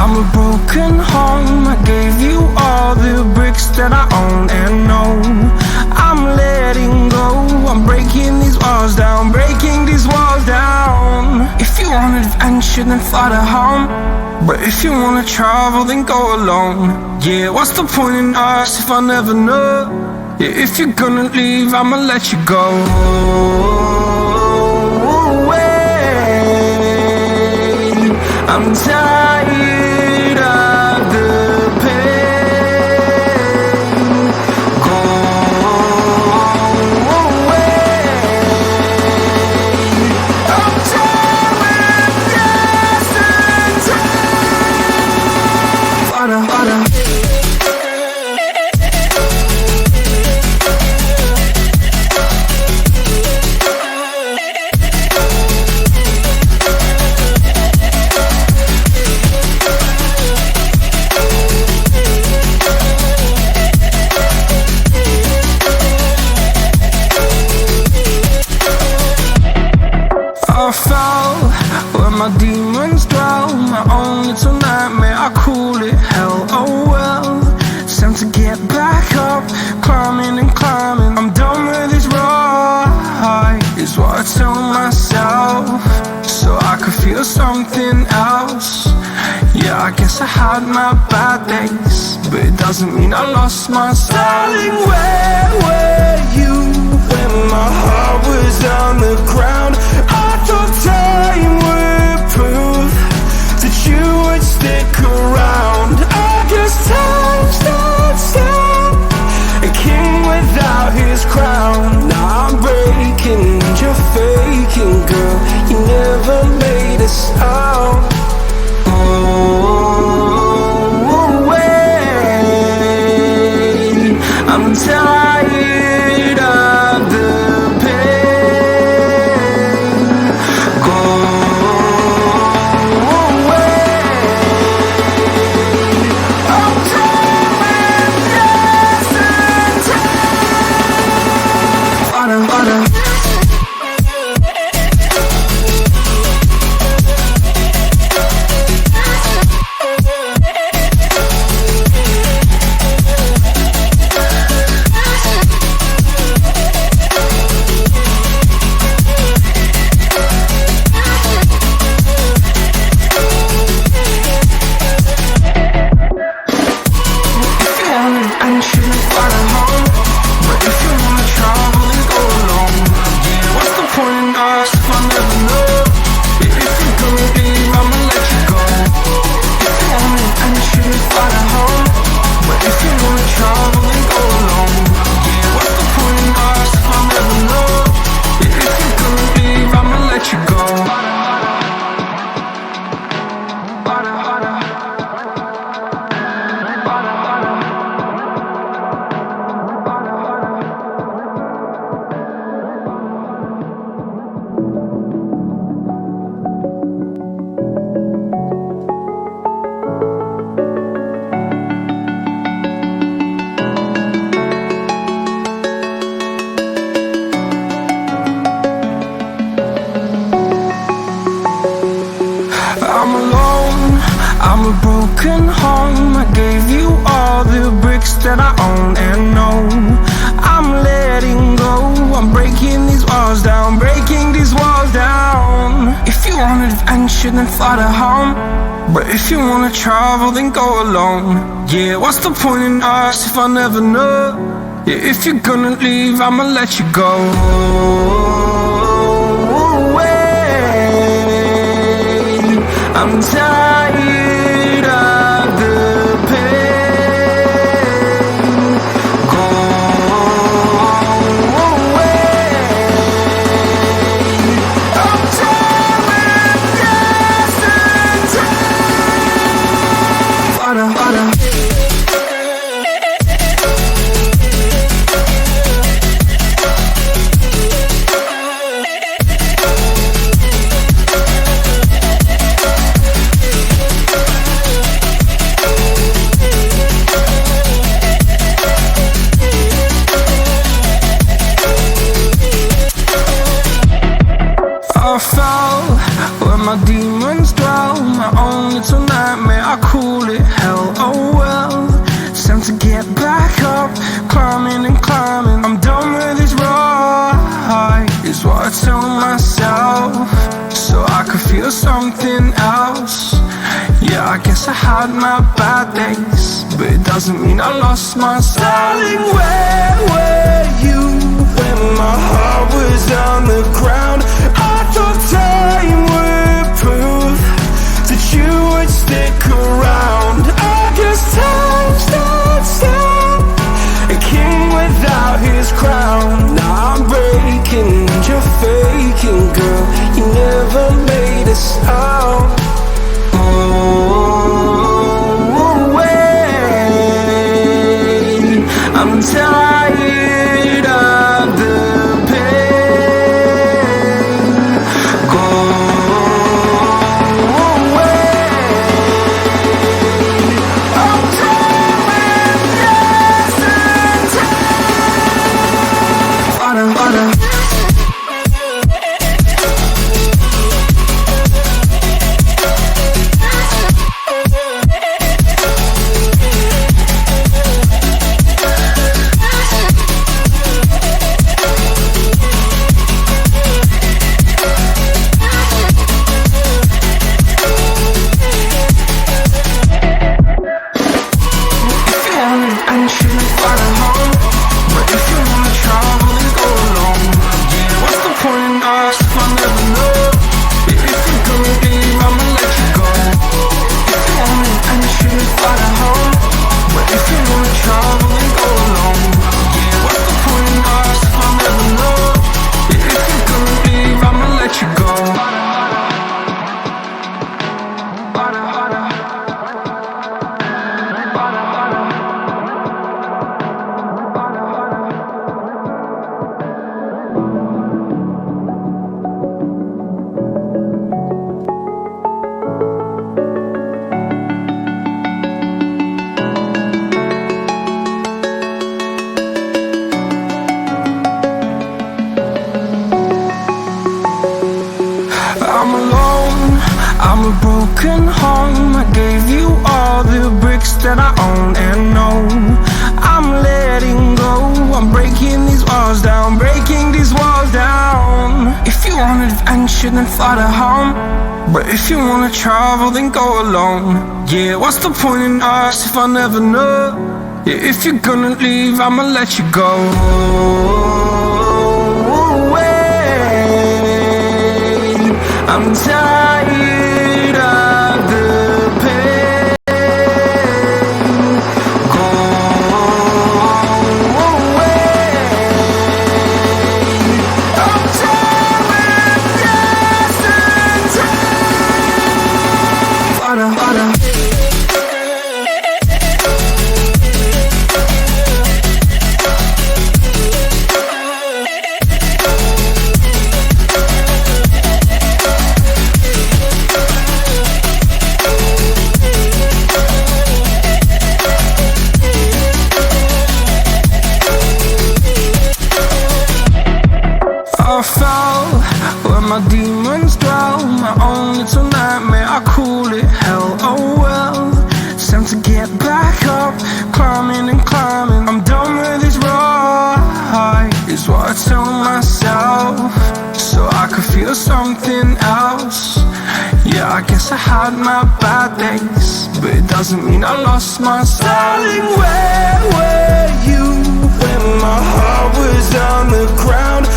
I'm a broken home. I gave you all the bricks that I own and know. I'm letting go. I'm breaking these walls down, breaking these walls down. If you want adventure, then fly to home. But if you wanna travel, then go alone. Yeah, what's the point in us if I never know? Yeah, if you're gonna leave, I'ma let you go. I'm tired of the pain. Go away. I'm tired of yesterday. Harder, harder. I fell where my demons dwell. My own little nightmare, I call it hell. Oh well, it's time to get back up. Climbing and climbing, I'm done with this ride, is what I tell myself, so I could feel something else. Yeah, I guess I had my bad days, but it doesn't mean I lost my style. Darling, where were you when my heart was on the ground? I thought time would prove that you would stick around. I guess time stood still, a king without his crown. Now I'm breaking and you're faking, girl. You never made a sound. Oh, wait, I'm tired of the pain. Go away. I'm tired of yesterday. Harder, harder. I'm alone, I'm a broken home. I gave you all the bricks that I own and know. I'm letting go. I'm breaking these walls down, breaking these walls down. If you want adventure, then fly to home. But if you wanna travel, then go alone. Yeah, what's the point in us if I never know? Yeah, if you're gonna leave, I'ma let you go. I'm tired of the pain. Go away. I'm tired of yesterday. Harder, harder. I fell where my demons dwell. My own little nightmare, I call up, climbing and climbing. I'm done with this ride, is what I tell myself, so I could feel something else. Yeah, I guess I had my bad days, but it doesn't mean I lost myself. Darling, where were you when my heart was on the ground? I thought time would prove that you would stick around. I guess time stood still, a king without his crown. Now I'm breaking and you're faking, girl. You never made a sound. I'm tired of the pain. Go away. I'm done with yesterday. I'm alone, I'm a broken home. I gave you all the bricks that I own and know. I'm letting go, I'm breaking these walls down, breaking these walls down. If you want adventure, then fly to home, but if you wanna travel, then go alone. Yeah, what's the point in us if I never know? Yeah, if you're gonna leave, I'ma let you go. I'm tired of the pain. Go away. I'm done with yesterday. I fell where my demons dwell, my own little nightmare, I call it hell. Oh well, it's time to get back up, climbing and climbing. I'm done with this ride, is what I tell myself, so I could feel something else. Yeah, I guess I had my bad days, but it doesn't mean I lost myself. Darling, where were you when my heart was on the ground?